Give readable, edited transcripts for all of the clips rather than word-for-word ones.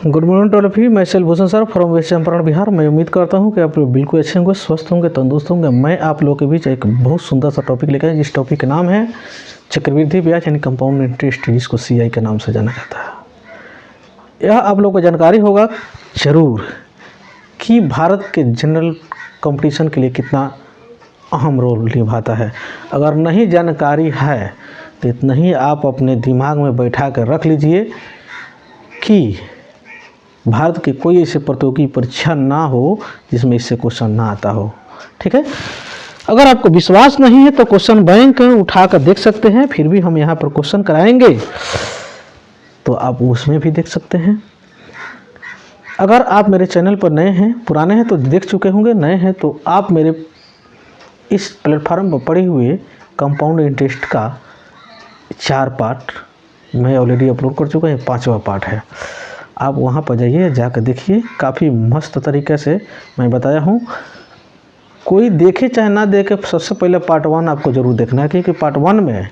Good morning to all of you. मैं Shailbhushan sir from West Champaran Bihar. मैं उम्मीद करता हूं कि आप लोग बिल्कुल अच्छे होंगे, स्वस्थ होंगे, तंदुरुस्त होंगे। मैं आप लोगों के बीच एक बहुत सुंदर सा टॉपिक लेकर आया, जिस टॉपिक का नाम है चक्रवृद्धि ब्याज यानी कंपाउंड इंटरेस्ट, जिसको CI के नाम से जाना जाता है। यह आप लोगों को जानकारी होगा जरूर कि भारत के जनरल कंपटीशन के लिए कितना अहम रोल निभाता है। अगर नहीं जानकारी है तो इतना ही आप अपने दिमाग में बैठा कर रख लीजिए कि भारत की कोई ऐसे प्रतियोगी परीक्षा ना हो जिसमें इससे क्वेश्चन ना आता हो। ठीक है, अगर आपको विश्वास नहीं है तो क्वेश्चन बैंक उठा कर देख सकते हैं, फिर भी हम यहाँ पर क्वेश्चन कराएंगे तो आप उसमें भी देख सकते हैं। अगर आप मेरे चैनल पर नए हैं, पुराने हैं तो देख चुके होंगे, नए हैं तो आप मेरे इस प्लेटफार्म पर पड़े हुए कंपाउंड इंटरेस्ट का 4 पार्ट मैं ऑलरेडी अपलोड कर चुका है, 5वां पार्ट है। आप वहाँ पर जाइए, जाकर देखिए, काफ़ी मस्त तरीके से मैं बताया हूँ। कोई देखे चाहे ना देखे, सबसे पहले पार्ट 1 आपको ज़रूर देखना है, क्योंकि पार्ट 1 में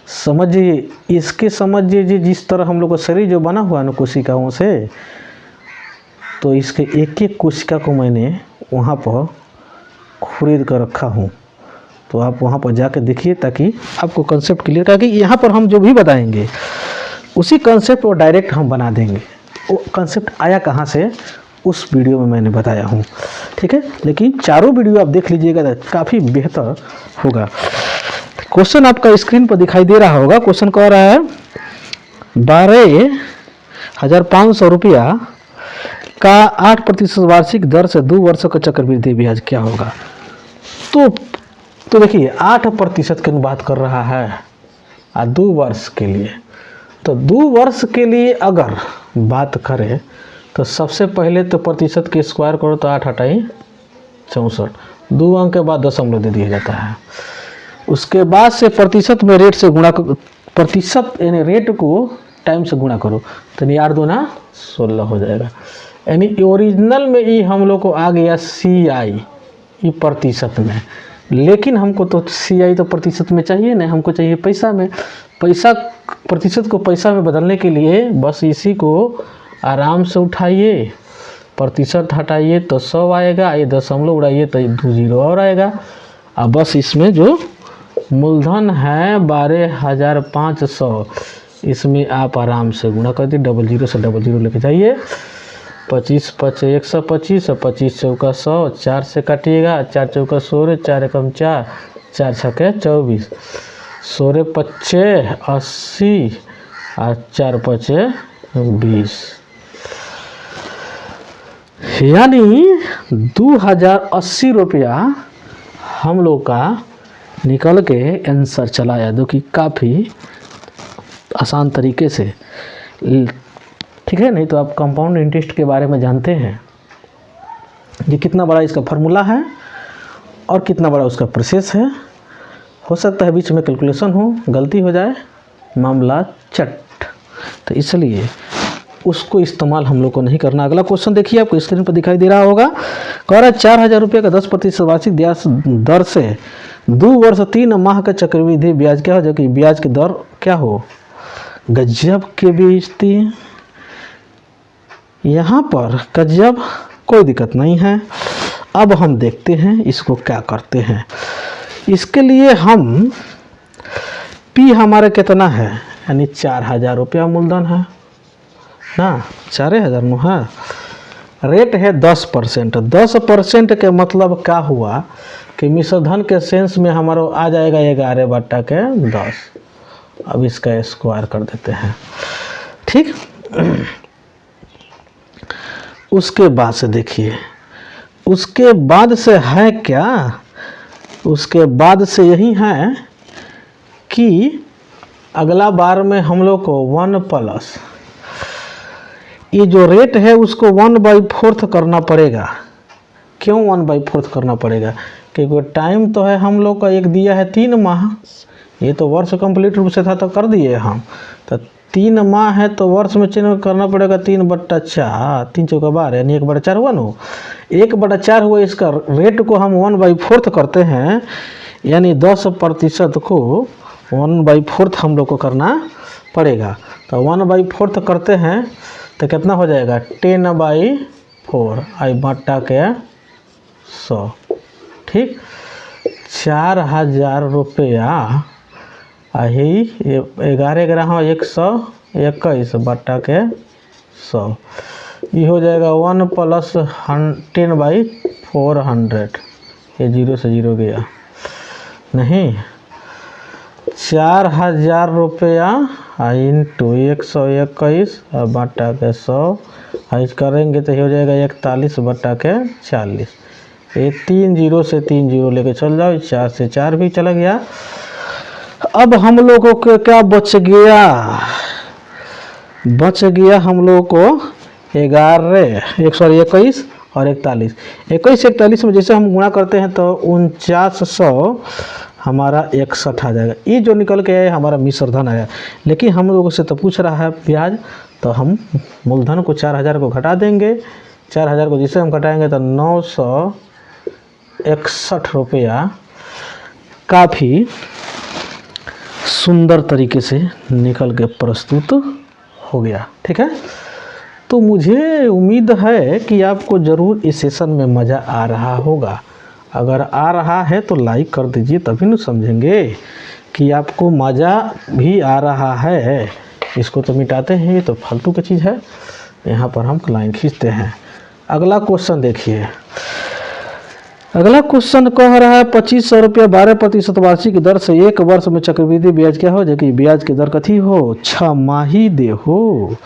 समझिए, इसके समझिए जिस तरह हम लोग का शरीर जो बना हुआ है ना कोशिकाओं से, तो इसके एक एक कोशिका को मैंने वहाँ पर खरीद कर रखा हूँ। तो आप वहाँ पर जाकर देखिए ताकि आपको कंसेप्ट क्लियर कर, कि यहाँ पर हम जो भी बताएंगे उसी कंसेप्ट को डायरेक्ट हम बना देंगे। वो कंसेप्ट आया कहाँ से, उस वीडियो में मैंने बताया हूँ। ठीक है, लेकिन चारों वीडियो आप देख लीजिएगा तो काफ़ी बेहतर होगा। क्वेश्चन आपका स्क्रीन पर दिखाई दे रहा होगा। क्वेश्चन कह रहा है 12,500 रुपया का 8% वार्षिक दर से 2 वर्षों का चक्रवृद्धि ब्याज क्या होगा। तो देखिए 8% की बात कर रहा है 2 वर्ष के लिए। तो 2 वर्ष के लिए अगर बात करें तो सबसे पहले तो प्रतिशत के स्क्वायर करो तो 8 हटाई 64, 2 अंक के बाद दशमलव दे दिया जाता है। उसके बाद से प्रतिशत में रेट से गुणा, प्रतिशत यानी रेट को टाइम से गुणा करो तो 8 दूना 16 हो जाएगा। यानी ओरिजिनल में ही हम लोग को आ गया CI ये प्रतिशत में, लेकिन हमको तो CI तो प्रतिशत में चाहिए नहीं, हमको चाहिए पैसा में। पैसा प्रतिशत को पैसा में बदलने के लिए बस इसी को आराम से उठाइए, प्रतिशत हटाइए तो 100 आएगा, ये दशमलव उड़ाइए तो 2 जीरो और आएगा। अब बस इसमें जो मूलधन है 12,500, इसमें आप आराम से गुणा कर दीजिए, 00 से 00 लेके जाइए। 25 5 125 और 25 चौका 100, 4 से काटिएगा, 4 चौका 16, 4 एकम 4, 4 छक्के 24, 16 पच्चे 80 और 4 पचे 20, यानी 2080 रुपया हम लोग का निकल के आंसर चला आया, जो कि काफ़ी आसान तरीके से। ठीक है, नहीं तो आप कंपाउंड इंटरेस्ट के बारे में जानते हैं, ये कितना बड़ा इसका फार्मूला है और कितना बड़ा उसका प्रोसेस है। हो सकता है बीच में कैलकुलेशन हो, गलती हो जाए, मामला चट, तो इसलिए उसको इस्तेमाल हम लोग को नहीं करना। अगला क्वेश्चन देखिए, आपको स्क्रीन पर दिखाई दे रहा होगा। कह रहा है 4,000 रुपये का 10% वार्षिक ब्याज दर से 2 वर्ष 3 माह का चक्रवृद्धि ब्याज क्या हो, जो कि ब्याज की दर क्या हो। गजब के बेइज्जती, यहाँ पर गजब, कोई दिक्कत नहीं है। अब हम देखते हैं इसको क्या करते हैं। इसके लिए हम P हमारे कितना है, यानी 4,000 रुपया मूलधन है ना, 4,000 में है। रेट है 10%। 10% के मतलब क्या हुआ कि मिश्रधन के सेंस में हमारा आ जाएगा 11/10। अब इसका स्क्वायर कर देते हैं। ठीक, उसके बाद से देखिए, उसके बाद से है क्या, उसके बाद से यही है कि अगला बार में हम लोग को 1+ ये जो रेट है उसको 1/4 करना पड़ेगा। क्यों 1/4 करना पड़ेगा, क्योंकि टाइम तो है हम लोग का एक दिया है 3 माह, ये तो वर्ष कंप्लीट रूप से था तो कर दिए हम, तो 3 माह है तो वर्ष में चिन्ह करना पड़ेगा 3/4, 3 चौका 12, यानी 1/4 हुआ ना, 1/4 हुआ। इसका रेट को हम 1/4 करते हैं, यानी 10% को 1/4 हम लोग को करना पड़ेगा। तो 1/4 करते हैं तो कितना हो जाएगा 10/4 आई बटा के 100। ठीक, 4000 रुपया आई 11,121 बटा के 100, ये हो जाएगा 1 + 10/400। ये 0 से 0 गया नहीं, 4000 रुपया इंटू 121 बटा के 100 आज करेंगे तो ये हो जाएगा 41 बटा के 40। ये 3 0 से 3 0 लेके चल जाओ, 4 से 4 भी चला गया। अब हम लोगों को क्या बच गया? बच गया हम लोगों को 21 और 41। 21 41 में जैसे हम गुणा करते हैं तो 4900 हमारा 61 आ जाएगा। ये जो निकल के आया हमारा मिश्रधन आया। लेकिन हम लोगों से तो पूछ रहा है ब्याज, तो हम मूलधन को 4000 को घटा देंगे। 4000 को जिसे हम घटाएंगे तो 961 रुपया काफ़ी सुंदर तरीके से निकल के प्रस्तुत हो गया। ठीक है, तो मुझे उम्मीद है कि आपको ज़रूर इस सेशन में मज़ा आ रहा होगा। अगर आ रहा है तो लाइक कर दीजिए, तभी न समझेंगे कि आपको मज़ा भी आ रहा है। इसको तो मिटाते हैं, ये तो फालतू की चीज़ है। यहाँ पर हम लाइन खींचते हैं। अगला क्वेश्चन देखिए। अगला क्वेश्चन कह रहा है 2500 रुपया 12% वार्षिक दर से 1 वर्ष में चक्रवृद्धि ब्याज क्या हो जाएगी? ब्याज की दर कथी हो? 6 माही दे हो।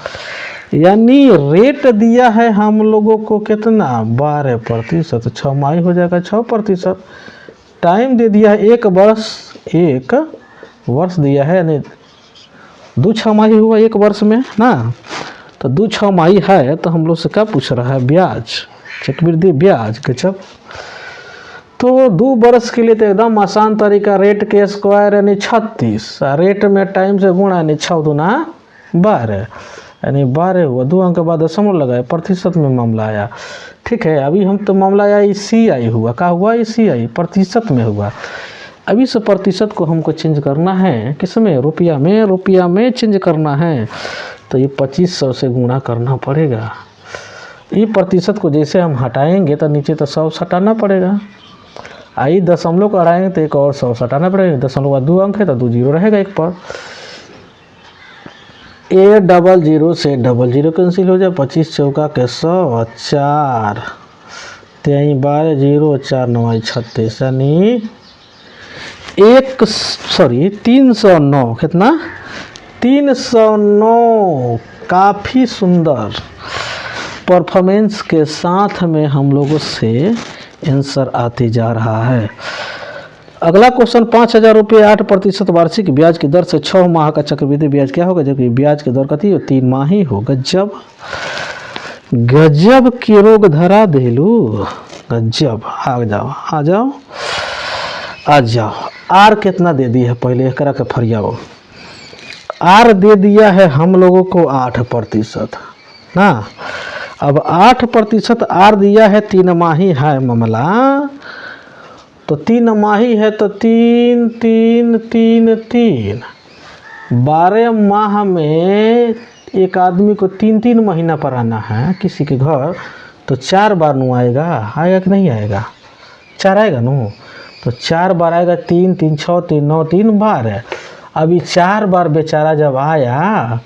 यानी रेट दिया है हम लोगों को कितना? 12%। 6 माही हो जाएगा 6%। टाइम दे दिया है 1 वर्ष, 1 वर्ष दिया है, यानी 2 6 माही हुआ 1 वर्ष में ना। तो 2 6 माही है तो हम लोग से क्या पूछ रहा है? ब्याज, चक्रवृद्धि ब्याज। गजब। तो 2 वर्ष के लिए तो एकदम आसान तरीका, रेट के स्क्वायर यानी 36, रेट में टाइम से गुणा यानी 6 दूना 12, यानी 12 हुआ। 2 अंक के बाद दशमलव लगाए, प्रतिशत में मामला आया। ठीक है, अभी हम तो मामला आया CI हुआ। क्या हुआ? CI प्रतिशत में हुआ। अभी इस प्रतिशत को हमको चेंज करना है, किस में? रुपया में। रुपया में चेंज करना है तो ये 2500 से गुणा करना पड़ेगा। ये प्रतिशत को जैसे हम हटाएंगे तो नीचे तो 100 हटाना पड़ेगा। आई दशमलव को हटाएंगे तो एक और 100 हटाना पड़ेगा। दशमलव का 2 अंक है तो 2 0 रहेगा एक पर। A 00 से 00 कैंसिल हो जाए। 25 चौका के 100, 4 3 12 0 4 9 36, यानी 309। कितना? 309। काफ़ी सुंदर परफॉर्मेंस के साथ में हम लोगों से आंसर आते जा रहा है। अगला क्वेश्चन 5000 रुपये 8% वार्षिक ब्याज की दर से 6 माह का चक्रवृद्धि ब्याज क्या होगा? जबकि ब्याज की दर कथी हो? 3 माही हो। गजब, गजब के रोग धरा देलू। गजब। आ जाओ आ जाओ आ जाओ। आर कितना दे दिया है? पहले एक के फरियाओ। आर दे दिया है हम लोगों को 8% ना। अब 8% आर दिया है, 3 माही है मामला, तो 3 माही है तो 3 3 3 3 12 माह में एक आदमी को 3 महीना पर आना है किसी के घर, तो 4 बार नु आएगा। आएगा कि नहीं आएगा? 4 आएगा नु, तो 4 बार आएगा। 3 3 6 3 9 3 बार है। अभी 4 बार बेचारा जब आया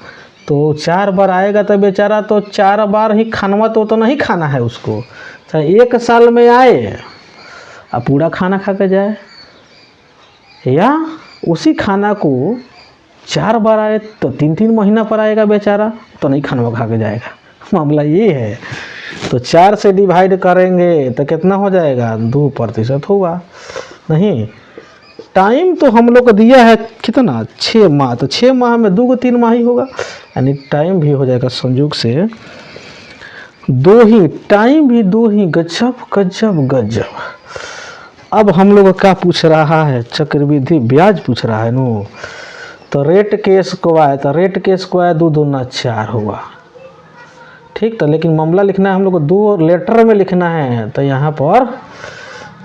तो 4 बार आएगा तो बेचारा तो 4 बार ही खाना तो नहीं खाना है उसको। चाहे 1 साल में आए अब पूरा खाना खा के जाए, या उसी खाना को 4 बार आए तो 3 3 महीना पर आएगा बेचारा, तो नहीं खाना खा के जाएगा। मामला ये है। तो 4 से डिवाइड करेंगे तो कितना हो जाएगा? 2% होगा। नहीं, टाइम तो हम लोग को दिया है कितना? 6 माह। तो 6 माह में 2 को 3 माह ही होगा, यानी टाइम भी हो जाएगा संयोग से 2 ही, टाइम भी 2 ही। गजब गजब गजब। अब हम लोग क्या पूछ रहा है? चक्रवृद्धि ब्याज पूछ रहा है नो। तो रेट के स्क्वायर, तो रेट के स्क्वायर 2 दूना 4 हुआ। ठीक, तो लेकिन मामला लिखना है हम लोग को 2 लेटर में लिखना है, तो यहाँ पर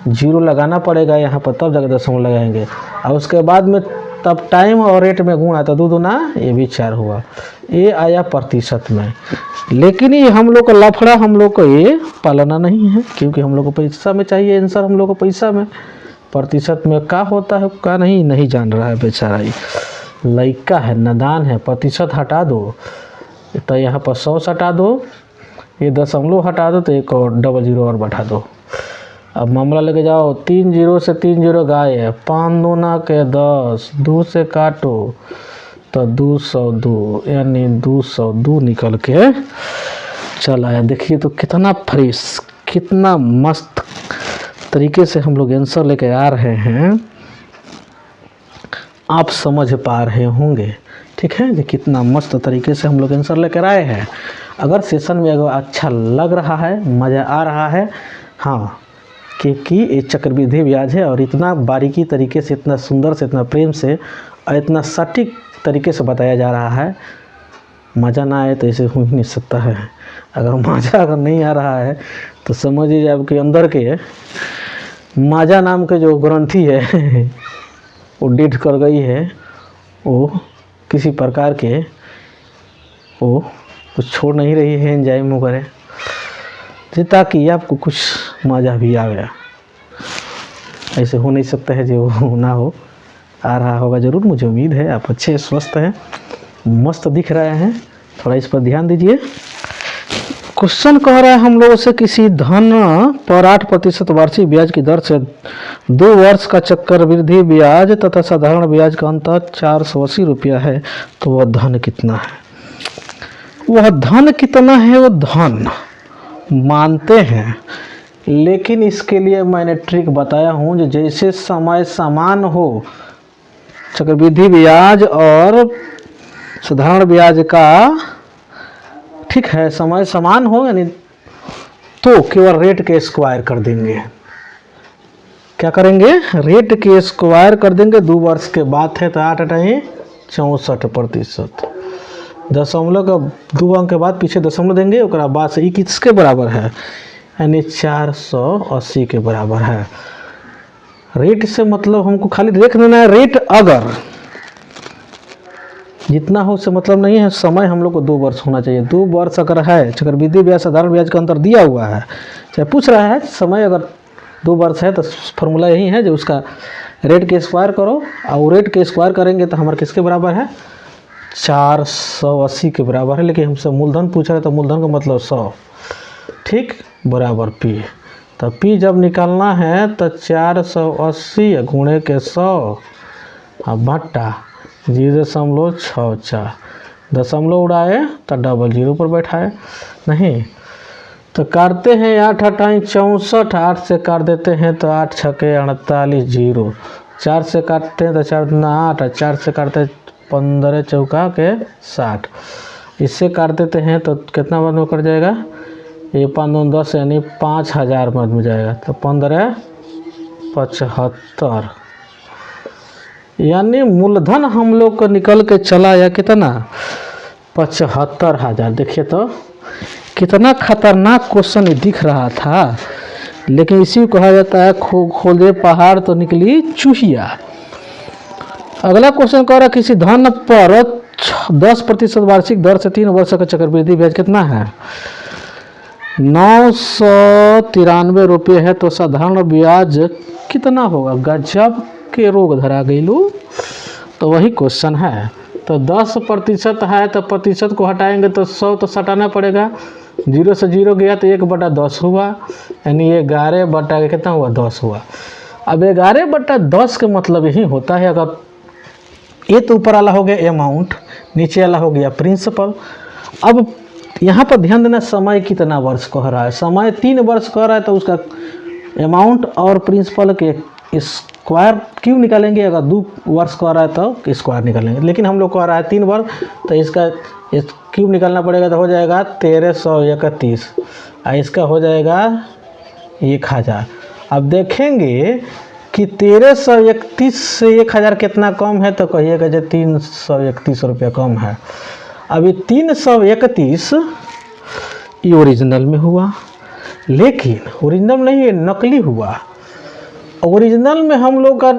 0 लगाना पड़ेगा यहाँ पर, तब जगह दशमलव लगाएंगे। और उसके बाद में तब टाइम और रेट में गुणा तो 2 दूना ये भी 4 हुआ। ये आया प्रतिशत में, लेकिन ये हम लोग का लफड़ा, हम लोग को ये पालना नहीं है, क्योंकि हम लोग को पैसा में चाहिए आंसर, हम लोग को पैसा में। प्रतिशत में क्या होता है क्या नहीं जान रहा है बेचारा, ये लड़का है, नादान है। प्रतिशत हटा दो तो यहाँ पर 100 हटा दो, ये दशमलव हटा दो तो एक और डबल जीरो और बैठा दो। अब मामला लेके जाओ, 3 जीरो से 3 जीरो गाय है, 5 दूना के 10, 2 से काटो तो 202, यानी 202 निकल के चल आया। देखिए तो कितना फ्रेश, कितना मस्त तरीके से हम लोग आंसर लेके आ रहे हैं, आप समझ पा रहे होंगे। ठीक है, ये कितना मस्त तरीके से हम लोग आंसर लेकर आए हैं। अगर सेशन में अगर अच्छा लग रहा है, मज़ा आ रहा है, हाँ, क्योंकि ये चक्रवृद्धि ब्याज है और इतना बारीकी तरीके से, इतना सुंदर से, इतना प्रेम से और इतना सटीक तरीके से बताया जा रहा है। मज़ा ना आए तो ऐसे हो ही नहीं सकता है। अगर मज़ा अगर नहीं आ रहा है तो समझिए आपके अंदर के माजा नाम के जो ग्रंथि है वो डेड कर गई है, वो किसी प्रकार के वो कुछ छोड़ नहीं रही है एंजाइम वगैरह, ताकि आपको कुछ मज़ा भी आ गया। ऐसे हो नहीं सकता है जो ना हो, आ रहा होगा ज़रूर, मुझे उम्मीद है। आप अच्छे स्वस्थ हैं, मस्त दिख रहे हैं, थोड़ा इस पर ध्यान दीजिए। क्वेश्चन कह रहा है हम लोगों से, किसी धन पर 8% वार्षिक ब्याज की दर से 2 वर्ष का चक्रवृद्धि ब्याज तथा साधारण ब्याज का अंतर 480 रुपया है, तो वह धन कितना है? वह धन कितना है, वो धन मानते हैं, लेकिन इसके लिए मैंने ट्रिक बताया हूँ, जो जैसे समय समान हो, चक्रवृद्धि ब्याज और साधारण ब्याज का, ठीक है, समय समान हो यानी तो केवल रेट के स्क्वायर कर देंगे। क्या करेंगे? रेट के स्क्वायर कर देंगे। 2 वर्ष के बाद है तो 8 अठाई 64%। दशमलव का 2 अंक के बाद पीछे दशमलव देंगे, उसके बाद से किसके बराबर है, यानी 480 के बराबर है। रेट से मतलब हमको खाली देख लेना है, रेट अगर जितना हो उससे मतलब नहीं है, समय हम लोग को 2 वर्ष होना चाहिए। 2 वर्ष अगर है, चक्रवृद्धि ब्याज साधारण ब्याज का अंतर दिया हुआ है, चाहे पूछ रहा है समय अगर 2 वर्ष है तो फॉर्मूला यही है, जो उसका रेट के स्क्वायर करो, और रेट के स्क्वायर करेंगे तो हमारे किसके बराबर है, 480 के बराबर है। लेकिन हमसे मूलधन पूछ रहे तो मूलधन का मतलब 100, ठीक, बराबर पी। तो पी जब निकालना है तो 480 गुणे के 100 बट्टा 0.64, दशमलव उड़ाए तो डबल जीरो पर बैठाए नहीं, तो काटते हैं 8 अठाई 64, 8 से काट देते हैं तो 8 छके 48, 0, 4 से काटते हैं तो 4 दूना 8, 4 से काटते हैं 15 चौका के 60, इससे काट देते हैं तो कितना बाद में कट जाएगा, ये 5 दूना 10 यानी 5000 बाद में जाएगा, तो 15 75, यानी मूलधन हम लोग को निकल के चला या कितना, 75,000। देखिए तो कितना खतरनाक क्वेश्चन दिख रहा था, लेकिन इसी को कहा जाता है खोदे पहाड़ तो निकली चूहिया। अगला क्वेश्चन कह रहा है, किसी धन पर 10% वार्षिक दर से 3 वर्ष का चक्रवृद्धि ब्याज कितना है, 993 रुपये है, तो साधारण ब्याज कितना होगा? गजब के रोग धरा गईलू। तो वही क्वेश्चन है, तो 10% है तो प्रतिशत को हटाएंगे तो 100 तो सटाना पड़ेगा, 0 से 0 गया तो 1/10 हुआ, यानी 11 बटा कितना हुआ, 10 हुआ। अब 11/10 का मतलब यही होता है, अगर ये तो ऊपर वाला हो गया अमाउंट, नीचे वाला हो गया प्रिंसिपल। अब यहाँ पर ध्यान देना, समय कितना वर्ष कह रहा है, समय 3 वर्ष कह रहा है, तो उसका अमाउंट और प्रिंसिपल के स्क्वायर क्यों निकालेंगे? अगर 2 वर्ष कह रहा है तो स्क्वायर निकालेंगे, लेकिन हम लोग कह रहा है 3 वर्ष, तो इसका क्यूब निकालना पड़ेगा, तो हो जाएगा 1331, और इसका हो जाएगा 1000। अब देखेंगे कि 1331 से 1000 कितना कम है, तो कहिएगा जो 331 रुपया कम है। अभी 331 ये ओरिजिनल में हुआ, लेकिन ओरिजिनल नहीं, ये नकली हुआ। ओरिजिनल में हम लोग का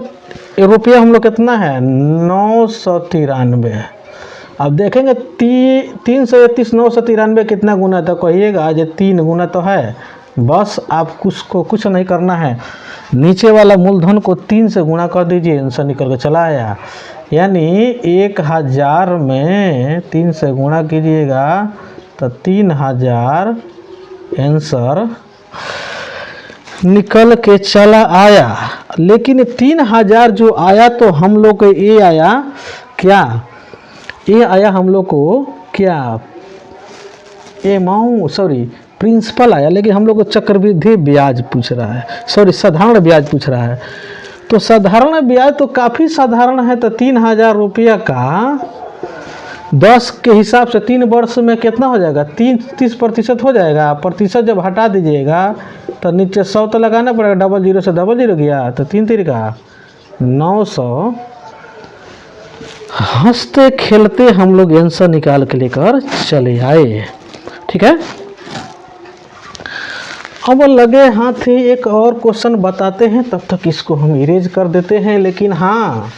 ये रुपया हम लोग कितना है 993। अब देखेंगे 331 993 कितना गुना तो कहिएगा जो 3 गुना तो है। बस आप कुछ नहीं करना है, नीचे वाला मूलधन को 3 से गुणा कर दीजिए, आंसर निकल के चला आया। यानी 1000 में 3 से गुणा कीजिएगा तो 3000 आंसर निकल के चला आया। लेकिन 3000 जो आया तो हम लोग को ये आया क्या, ये आया हम लोग को क्या प्रिंसिपल आया। लेकिन हम लोग को चक्रवृद्धि ब्याज पूछ रहा है, साधारण ब्याज पूछ रहा है। तो साधारण ब्याज तो काफ़ी साधारण है। तो 3000 रुपया का 10 के हिसाब से 3 वर्ष में कितना हो जाएगा, 30% हो जाएगा। प्रतिशत जब हटा दीजिएगा तो नीचे 100 तो लगाना पड़ेगा, डबल जीरो से डबल जीरो गया तो 3 तिरिका 900। हंसते खेलते हम लोग आंसर निकाल के लेकर चले आए। ठीक है, अब लगे हाथ ही एक और क्वेश्चन बताते हैं, तब तक इसको हम इरेज कर देते हैं। लेकिन हाँ,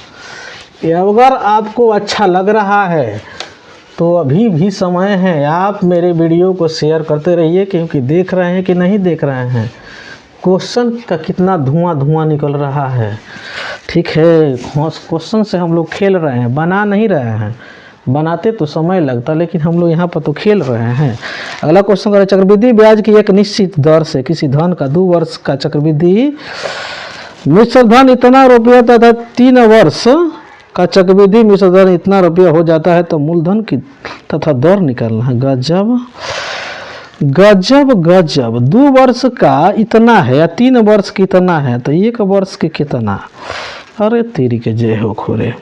अगर आपको अच्छा लग रहा है तो अभी भी समय है, आप मेरे वीडियो को शेयर करते रहिए, क्योंकि देख रहे हैं कि नहीं देख रहे हैं क्वेश्चन का कितना धुआं निकल रहा है। ठीक है, क्वेश्चन से हम लोग खेल रहे हैं, बना नहीं रहे हैं। बनाते तो समय लगता, लेकिन हम लोग यहाँ पर तो खेल रहे हैं। अगला क्वेश्चन करें, चक्रवृद्धि ब्याज की एक निश्चित दर से किसी धन का 2 वर्ष का चक्रवृद्धि मिश्र धन इतना रुपया तथा 3 वर्ष का चक्रवृद्धि मिश्र धन इतना रुपया हो जाता है, तो मूलधन की तथा दर निकालना है। गजब गजब गजब। 2 वर्ष का इतना है या 3 वर्ष की इतना है, तो 1 वर्ष के कितना। अरे तेरी के जय हो खोरे।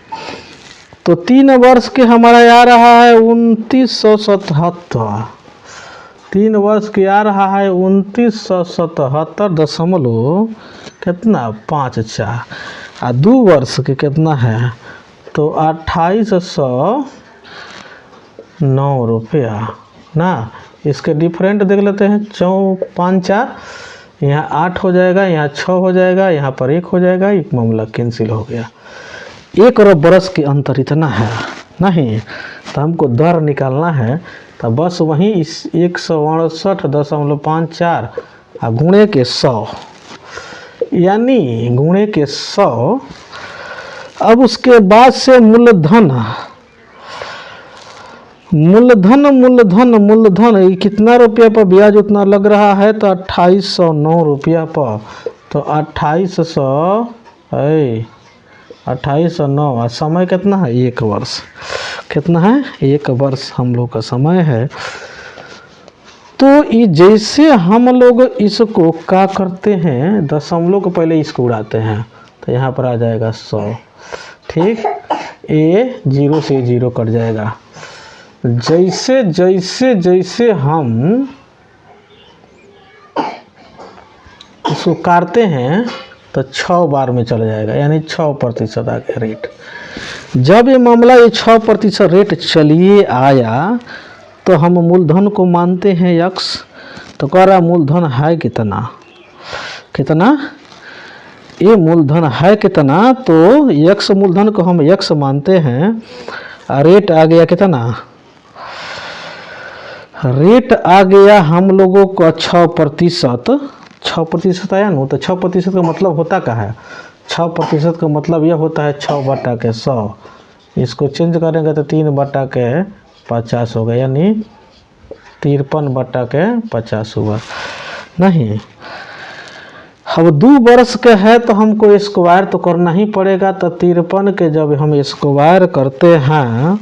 तो 3 वर्ष के हमारा आ रहा है 2977। 3 वर्ष के आ रहा है 2977 कितना 54। और 2 वर्ष के कितना है तो 2809 रुपया ना। इसके डिफरेंट देख लेते हैं, 5 4 यहाँ 8 हो जाएगा, यहाँ 6 हो जाएगा, यहाँ पर 1 हो जाएगा, एक मामला कैंसिल हो गया। 1 और बरस के अंतर इतना है नहीं, तो हमको दर निकालना है। तो बस वहीं इस 168.54 गुणे के 100, यानी गुणे के 100। अब उसके बाद से मूलधन ये कितना रुपया पर ब्याज उतना लग रहा है, तो 2809 रुपया पर। तो 2809 और समय कितना है 1 वर्ष। कितना है 1 वर्ष हम लोग का समय है। तो ये जैसे हम लोग इसको क्या करते हैं, दशमलव को पहले इसको उड़ाते हैं, तो यहाँ पर आ जाएगा 100। ठीक, ये 0 से 0 कट जाएगा। जैसे जैसे जैसे हम इसको काटते हैं तो 6 बार में चला जाएगा, यानी 6% आ गया रेट। जब ये मामला ये 6% रेट चलिए आया, तो हम मूलधन को मानते हैं x। तो कह रहा मूलधन है कितना, ये मूलधन है कितना, तो x मूलधन को हम x मानते हैं। रेट आ गया कितना, रेट आ गया हम लोगों का 6% आया ना। तो 6% का मतलब होता क्या है, 6% का मतलब यह होता है 6/100। इसको चेंज करेंगे तो 3/50 होगा, यानी 53/50 हुआ नहीं। अब 2 वर्ष के है तो हमको स्क्वायर तो करना ही पड़ेगा। तो 53 के जब हम स्क्वायर करते हैं,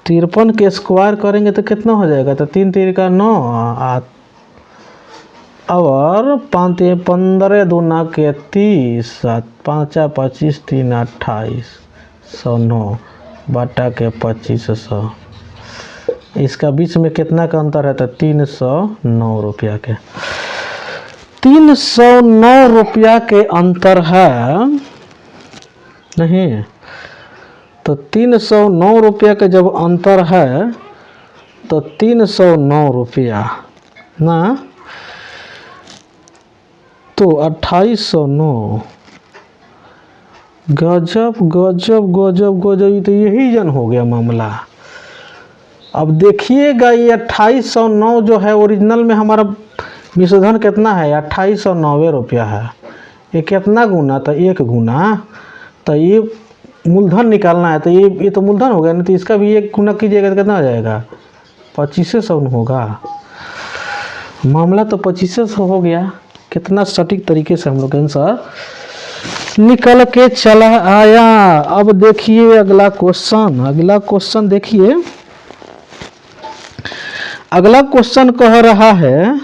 53 के स्क्वायर करेंगे तो कितना हो जाएगा, तो 3 तिरिका 9 और 15 दूना के 30, 5 25 3 28 109 बटा के 2500। इसका बीच में कितना का अंतर है, तो 309 रुपया के 309 रुपया के अंतर है नहीं। तो 309 रुपया के जब अंतर है, तो 309 रुपया ना, तो 2809 गजब गजब गजब गजब, ये तो यही जन हो गया मामला। अब देखिएगा ये 2809 जो है ओरिजिनल में हमारा विशोधन कितना है, 2890 रुपया है। ये कितना गुना, तो 1 गुना, तो ये मूलधन निकालना है, तो ये तो मूलधन हो गया, नहीं तो इसका भी 1 गुना कीजिएगा तो कितना आ जाएगा, 2500 होगा। मामला तो 2500 हो गया। कितना सटीक तरीके से हम लोग आंसर निकल के चला आया। अब देखिए अगला क्वेश्चन देखिए। अगला क्वेश्चन कह रहा है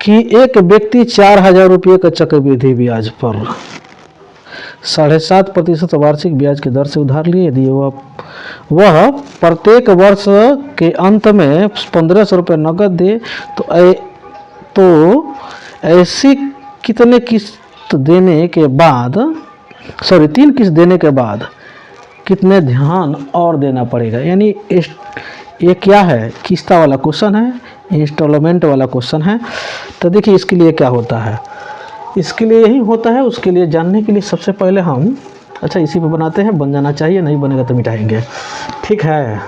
कि एक व्यक्ति 4000 रुपये का चक्रवृद्धि ब्याज पर 7.5% वार्षिक ब्याज की दर से उधार लिए। यदि वह प्रत्येक वर्ष के अंत में 1500 रुपये नकद दे तो ऐसी कितने किस्त देने के बाद 3 किस्त देने के बाद कितने ध्यान और देना पड़ेगा। यानी ये क्या है, किस्ता वाला क्वेश्चन है, इंस्टॉलमेंट वाला क्वेश्चन है। तो देखिए इसके लिए क्या होता है, इसके लिए यही होता है। उसके लिए जानने के लिए सबसे पहले हम इसी पे बनाते हैं। बन जाना चाहिए, नहीं बनेगा तो मिटाएंगे, ठीक है।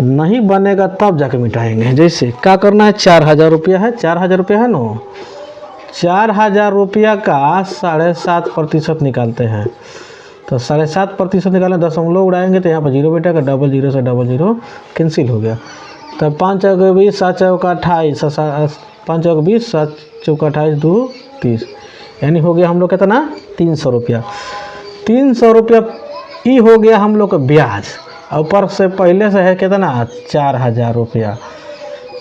नहीं बनेगा तब जाके मिटाएंगे। जैसे क्या करना है, 4000 रुपया है, 4000 रुपया है ना, 4000 रुपया का 7.5% निकालते हैं। तो 7.5% निकालें, दशमलव उड़ाएंगे तो यहाँ पर 0 बेटा का, डबल 0 से डबल 0 कैंसिल हो गया। तो 5 चौके 20, 7 चौका 28, 5 चौके 20, 7 चौका 28, 2 30, यानी हो गया हम लोग कितना, 300 रुपया। 300 रुपया ये हो गया हम लोग का ब्याज। ऊपर से पहले से है कितना, 4000 रुपया,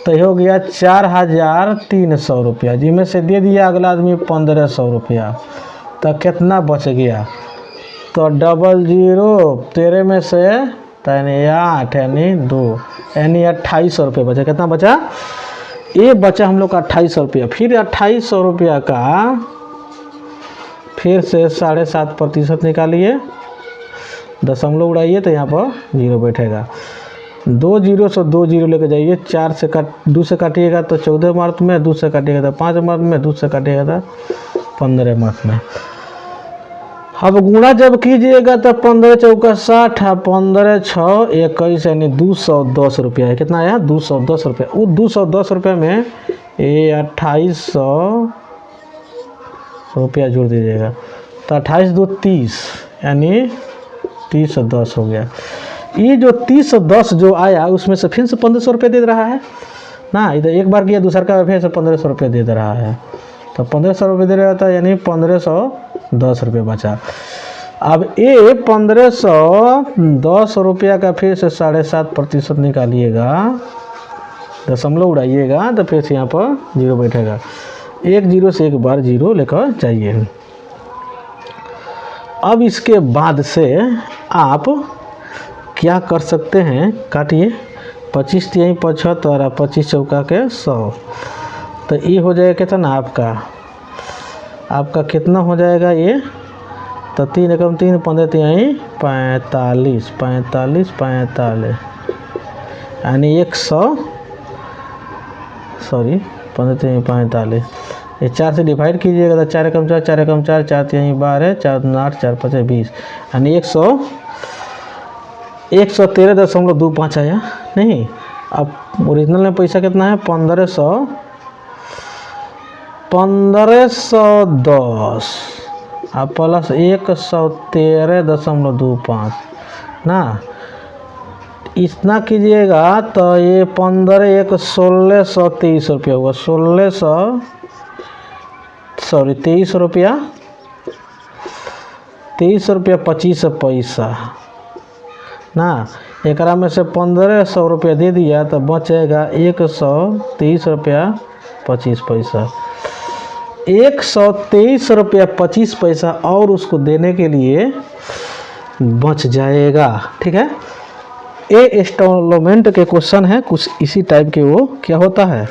तो हो गया 4300 रुपया, जिसमें से दे दिया अगला आदमी 1500 रुपया। तो कितना बच गया, तो डबल 0 13 में से यानी 8 यानी 2 यानी 2800 रुपये बचा। कितना बचा, ये बचा हम लोग का 2800 रुपया। फिर 2800 रुपया का फिर से 7.5% निकालिए, दशमलव उड़ाइए तो यहाँ पर 0 बैठेगा। 2 0 से 2 0 लेके जाइए, 4 से 2 से काटिएगा तो 14 मार्च में, 2 से काटिएगा तो 5 मार्च में, 2 से काटिएगा तो 15 मार्च में। अब गुणा जब कीजिएगा तो 15 चौका 60, 15 6 21 यानी 210 रुपया है। कितना आया, 210 रुपया। वो 210 रुपये में ये 2800 रुपया जोड़ दीजिएगा, तो 28 2 30 यानी 310 हो गया। ये जो 310 जो आया उसमें से फिर से 1500 रुपये दे रहा है ना, इधर एक बार किया, दूसरा का फिर से 1500 रुपये दे रहा है। तो 1500 रुपये दे रहा था, यानी 1510 रुपये बचा। अब ये 1510 रुपया का फिर से 7.5% निकालिएगा, दशमलव उड़ाइएगा तो फिर से यहाँ पर 0 बैठेगा। 1 0 से एक बार 0 लेकर जाइए। अब इसके बाद से आप क्या कर सकते हैं, काटिए, 25 3 75 और 25 चौका के 100, तो ये हो जाएगा कितना आपका कितना हो जाएगा ये, तो 3 एकम 3 15 3 45 45 45 यानी 100 15 3 45। ये 4 से डिवाइड कीजिएगा तो 4 एकम 4 4 एकम 4 4 3 12 4 8 4 5 20 यानी 113.25 आया। नहीं, अब ओरिजिनल में पैसा कितना है, 1510 अब प्लस 113.25 ना, इतना कीजिएगा तो ये 15 1 1623 रुपया होगा। 23 रुपया 25 पैसा ना, एकरा में से 1500 रुपया दे दिया तो बचेगा 123 रुपया 25 पैसा। 123 रुपया 25 पैसा और उसको देने के लिए बच जाएगा, ठीक है। ये इंस्टॉलमेंट के क्वेश्चन है, कुछ इसी टाइप के वो क्या होता है,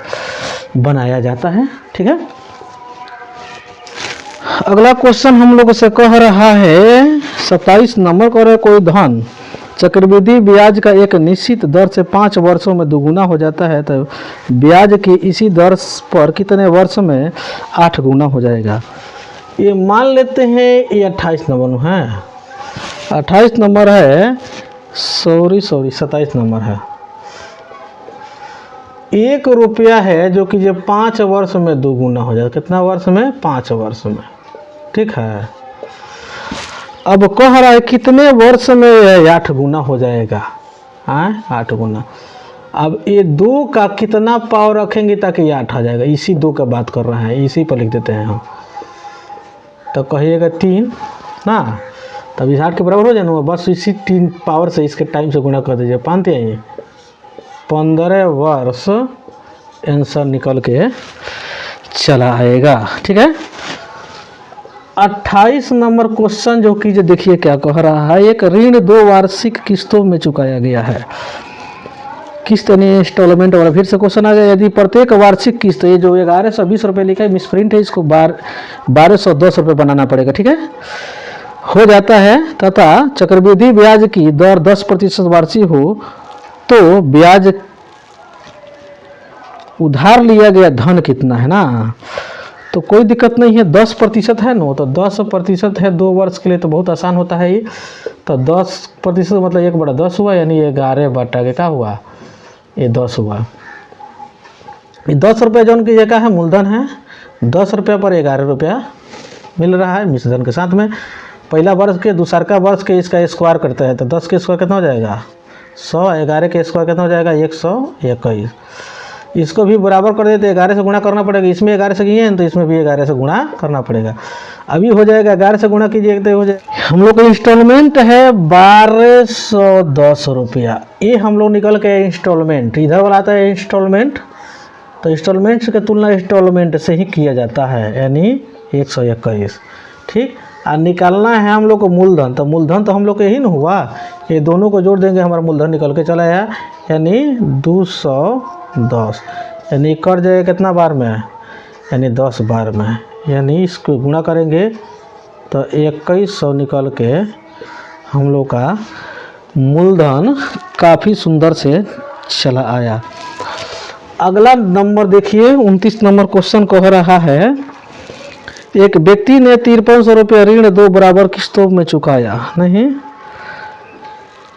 बनाया जाता है, ठीक है। अगला क्वेश्चन हम लोगों से कह रहा है 27 नंबर का, कोई धन चक्रवृद्धि ब्याज का एक निश्चित दर से 5 वर्षों में दोगुना हो जाता है, तो ब्याज की इसी दर पर कितने वर्ष में 8 गुना हो जाएगा। ये मान लेते हैं ये 28 नंबर में है, 28 नंबर है, सॉरी 27 नंबर है। 1 रुपया है जो कि जो 5 वर्ष में 2 गुना हो जाएगा। कितना वर्ष में? 5 वर्ष में। ठीक है, अब कह रहा है कितने वर्ष में 8 गुना हो जाएगा। हाँ, 8 गुना। अब ये 2 का कितना पावर रखेंगे ताकि ये 8 आ जाएगा। इसी 2 का बात कर रहे हैं, इसी पर लिख देते हैं हम। तो कहिएगा 3 ना, तब इस 8 के बराबर हो जाए, बस इसी 3 पावर से इसके टाइम से गुना कर दीजिए। 5 आइए 15 वर्ष आंसर निकल के चला आएगा। ठीक है, 28 नंबर क्वेश्चन जो कि देखिए क्या कह रहा है, एक ऋण 2 वार्षिक किस्तों में चुकाया गया है। किस्त यानी इंस्टॉलमेंट वाला। फिर से क्वेश्चन आ गया, यदि प्रत्येक वार्षिक किस्त, ये जो 1120 रुपये लिखा है मिसप्रिंट है, इसको 1210 रुपये बनाना पड़ेगा। ठीक है, हो जाता है तथा चक्रवृद्धि ब्याज की दर 10% वार्षिक हो तो ब्याज उधार लिया गया धन कितना है ना। तो कोई दिक्कत नहीं है, 10% है ना, तो 10% है 2 वर्ष के लिए, तो बहुत आसान होता है ये। तो 10% मतलब 1/10 हुआ, यानी 11 बटा के क्या हुआ, ये 10 हुआ। ये 10 रुपये जो उनकी जगह है मूलधन है, 10 रुपये पर 11 रुपया मिल रहा है मिश्रधन के साथ में। पहला वर्ष के दूसरा का वर्ष के इसका स्क्वायर करते हैं, तो 10 के स्क्वायर कितना हो जाएगा 100, 11 के स्क्वायर कितना हो जाएगा 121। इसको भी बराबर कर देते, 11 से गुणा करना पड़ेगा। इसमें 11 से किए हैं तो इसमें भी 11 से गुणा करना पड़ेगा। अभी हो जाएगा 11 से गुणा कीजिए तो हो जाएगा। हम लोग का इंस्टॉलमेंट है 1210 रुपया, ये हम लोग निकल के इंस्टॉलमेंट, इधर वाला आता है इंस्टॉलमेंट, तो इंस्टॉलमेंट की तुलना इंस्टॉलमेंट से ही किया जाता है, यानी 121। ठीक, और निकालना है हम लोग को मूलधन, तो मूलधन तो हम लोग को यही ना हुआ, ये दोनों को जोड़ देंगे हमारा मूलधन निकल के चला आया, यानी 210, यानी कट जाएगा कितना बार में, यानी 10 बार में, यानी इसको गुणा करेंगे तो 2100 निकल के हम लोग का मूलधन काफ़ी सुंदर से चला आया। अगला नंबर देखिए, 29 नंबर क्वेश्चन कह रहा है, एक व्यक्ति ने 5300 रुपये ऋण 2 बराबर किस्तों में चुकाया। नहीं,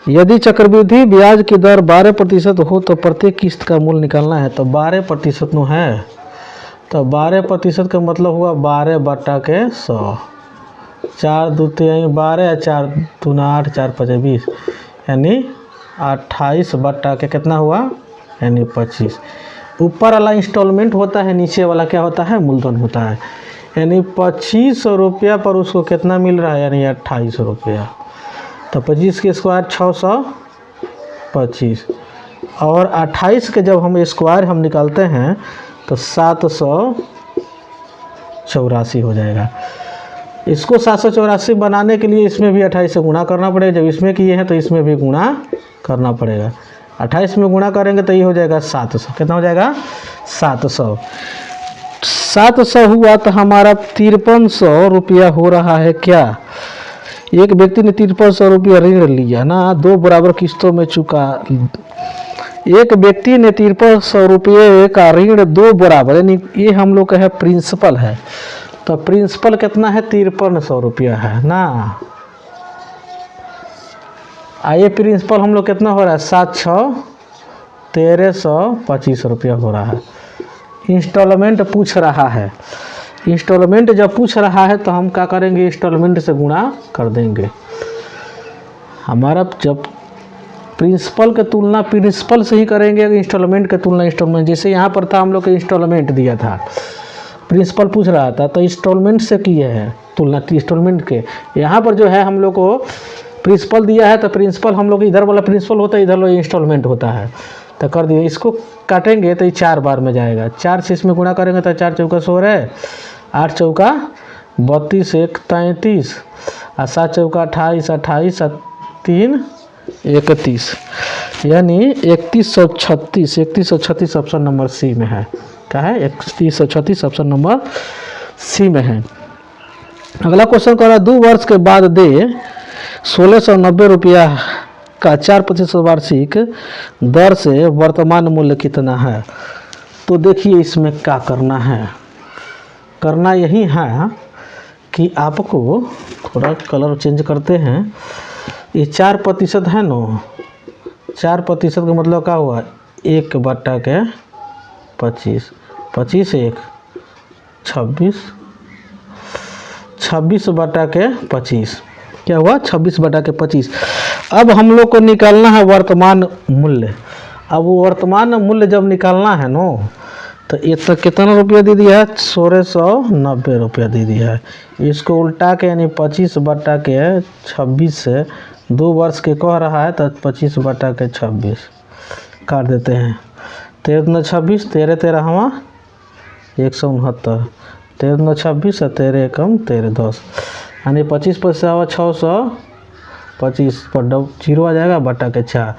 यदि चक्रवृद्धि ब्याज की दर 12% हो तो प्रत्येक किस्त का मूल्य निकालना है। तो 12% नो है, तो 12% का मतलब हुआ 12 बटा के 100, 4 2 3 12, 4 2 8, 4 5 20, यानी 28 बटा के कितना हुआ, यानी 25। ऊपर वाला इंस्टॉलमेंट होता है, नीचे वाला क्या होता है, मूलधन होता है। यानी 2500 रुपया पर उसको कितना मिल रहा है, यानी 28 रुपया। तो 25 के स्क्वायर 625, और 28 के जब हम स्क्वायर हम निकालते हैं तो 784 हो जाएगा। इसको 784 बनाने के लिए इसमें भी 28 से गुणा करना पड़ेगा। जब इसमें किए हैं तो इसमें भी गुणा करना पड़ेगा। 28 में गुणा करेंगे तो ये हो जाएगा 700। कितना हो जाएगा, 700। 700 हुआ तो हमारा 5300 रुपया हो रहा है। क्या, एक व्यक्ति ने 5300 रुपया ऋण लिया ना, 2 बराबर किस्तों में चुका। एक व्यक्ति ने 5300 रुपये का ऋण 2 बराबर, यानी ये हम लोग का है प्रिंसिपल है, तो प्रिंसिपल कितना है, 5300 रुपया है ना। आइए प्रिंसिपल हम लोग कितना हो रहा है, 7 6 1325 रुपया हो रहा है। इंस्टॉलमेंट पूछ रहा है, इंस्टॉलमेंट जब पूछ रहा है तो हम क्या करेंगे, इंस्टॉलमेंट से गुणा कर देंगे। हमारा जब प्रिंसिपल की तुलना प्रिंसिपल से ही करेंगे, इंस्टॉलमेंट की तुलना इंस्टॉलमेंट, जैसे यहाँ पर था हम लोग के इंस्टॉलमेंट दिया था, प्रिंसिपल पूछ रहा था तो इंस्टॉलमेंट से किए हैं तुलना इंस्टॉलमेंट के। यहाँ पर जो है हम लोग को प्रिंसिपल दिया है, तो प्रिंसिपल हम लोग इधर वाला प्रिंसिपल होता है, इधर वाला इंस्टॉलमेंट होता है, तो कर दिए। इसको काटेंगे तो ये 4 बार में जाएगा, 4 से इसमें गुणा करेंगे तो 4 चौका 16, 8 चौका 32, 1 33, और 7 चौका 28, 28 3 31, यानी 3136। 3136 ऑप्शन नंबर सी में है। क्या है, 3136 ऑप्शन नंबर सी में है। अगला क्वेश्चन कह रहा है, 2 वर्ष के बाद दे 1690 रुपया का 4% वार्षिक दर से वर्तमान मूल्य कितना है। तो देखिए इसमें क्या करना है, करना यही है कि आपको थोड़ा कलर चेंज करते हैं। ये 4% है नो, 4% का मतलब क्या हुआ, 1/25, 25 1 26, 26/25 क्या हुआ, 26/25। अब हम लोग को निकालना है वर्तमान मूल्य। अब वो वर्तमान मूल्य जब निकालना है नो, तो इतना कितना रुपया दे दिया है, 1690 रुपया दे दिया है। इसको उल्टा के यानी 25/26 से 2 वर्ष के कह रहा है, तो 25/26 काट देते हैं। 13 26, 13 13 हवा 169, 13 26 और 13 कम 13 10, यानी 25 पर से आवा 625 पर जीरो आ जाएगा बटा के 4।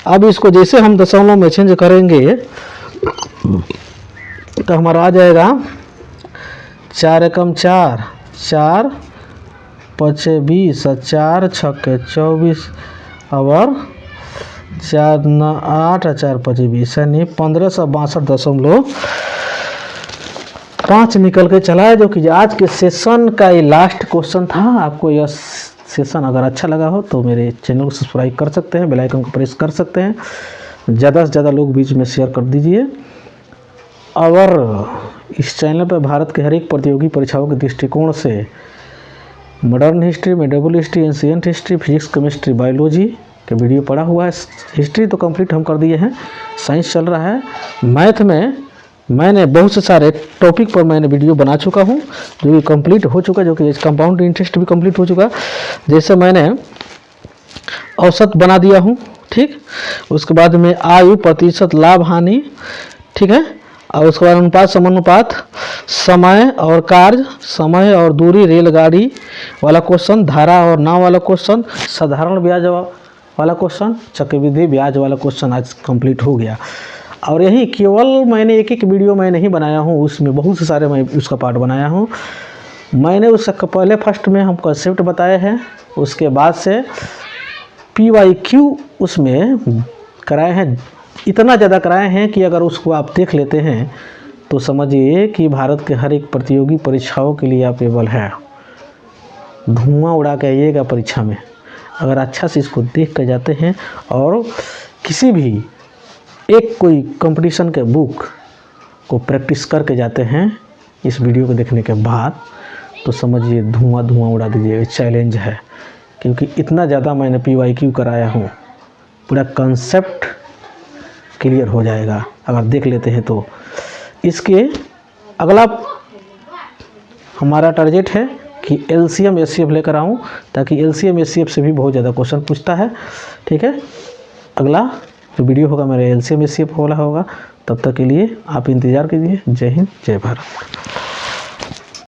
अब इसको जैसे हम दशमलव में चेंज करेंगे तो हमारा आ जाएगा 4 एकम 4, 4 5 20 और 4 6 24 और 4 9 8 और 4 5 20, यानी 1562.5 निकल के चला है, जो कि आज के सेशन का ये लास्ट क्वेश्चन था। आपको यह सेशन अगर अच्छा लगा हो तो मेरे चैनल को सब्सक्राइब कर सकते हैं, बेल आइकन को प्रेस कर सकते हैं, ज़्यादा से ज़्यादा लोग बीच में शेयर कर दीजिए। और इस चैनल पर भारत के हर एक प्रतियोगी परीक्षाओं के दृष्टिकोण से modern history, medieval history, ancient history, physics, chemistry, biology के वीडियो पड़ा हुआ है। हिस्ट्री तो कंप्लीट हम कर दिए हैं, साइंस चल रहा है। मैथ में मैंने बहुत से सारे टॉपिक पर मैंने वीडियो बना चुका हूं, जो कि कंप्लीट हो चुका, जो कि कंपाउंड इंटरेस्ट भी कंप्लीट हो चुका। जैसे मैंने औसत बना दिया हूं, ठीक। उसके बाद में आयु, प्रतिशत, लाभ, हानि, ठीक है। और उसके बाद अनुपात, समानुपात, समय और कार्य, समय और दूरी, रेलगाड़ी वाला क्वेश्चन, धारा और नाव वाला क्वेश्चन, साधारण ब्याज वाला क्वेश्चन, चक्रवृद्धि ब्याज वाला क्वेश्चन आज कंप्लीट हो गया। और यही केवल मैंने एक वीडियो मैं नहीं बनाया हूँ, उसमें बहुत से सारे मैं उसका पार्ट बनाया हूँ। मैंने उसका पहले फर्स्ट में हम कंसेप्ट बताए हैं, उसके बाद से PYQ उसमें कराए हैं, इतना ज़्यादा कराए हैं कि अगर उसको आप देख लेते हैं तो समझिए कि भारत के हर एक प्रतियोगी परीक्षाओं के लिए आप एबल है। धुआं उड़ा के आइएगा परीक्षा में अगर अच्छा से इसको देख कर जाते हैं, और किसी भी एक कोई कंपटीशन के बुक को प्रैक्टिस करके जाते हैं इस वीडियो को देखने के बाद, तो समझिए धुआं उड़ा दीजिए। चैलेंज है, क्योंकि इतना ज़्यादा मैंने PYQ कराया हूँ, पूरा कंसेप्ट क्लियर हो जाएगा अगर देख लेते हैं तो। इसके अगला हमारा टारगेट है कि LCM SCF लेकर आऊँ, ताकि LCM SCF से भी बहुत ज़्यादा क्वेश्चन पूछता है, ठीक है। अगला जो वीडियो होगा मेरे LCM SCF वाला होगा, तब तक के लिए आप इंतज़ार कीजिए। जय हिंद, जय भारत।